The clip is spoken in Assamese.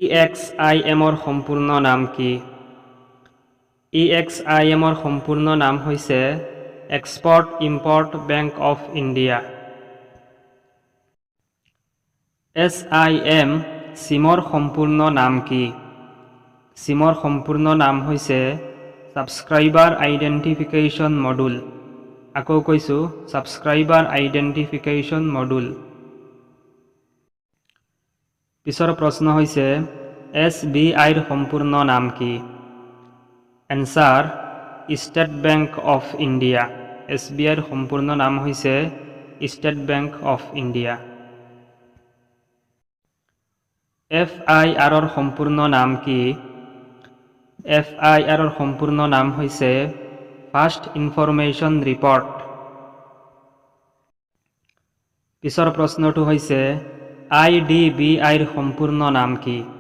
EXIM সম্পূৰ্ণ নাম কি? EXIM সম্পূৰ্ণ নাম হৈছে export import bank of India. SIM সিমৰ সম্পূৰ্ণ নাম কি? সিমৰ সম্পূৰ্ণ নাম হৈছে ছাবস্ক্ৰাইবাৰ আইডেণ্টিফিকেশ্যন মডুল। আকৌ কৈছোঁ ছাবস্ক্ৰাইবাৰ আইডেণ্টিফিকেশ্যন মডুল। পিছৰ প্ৰশ্ন হৈছে SBIৰ সম্পূৰ্ণ নাম কি? Answer State Bank of India. SBIৰ সম্পূৰ্ণ নাম হৈছে ষ্টেট বেংক অফ ইণ্ডিয়া। FIRৰ সম্পূৰ্ণ নাম কি? FIRৰ সম্পূৰ্ণ নাম হৈছে ফাৰ্ষ্ট ইনফৰমেশ্যন ৰিপৰ্ট। পিছৰ প্ৰশ্নটো হৈছে IDBIৰ সম্পূৰ্ণ নাম কি?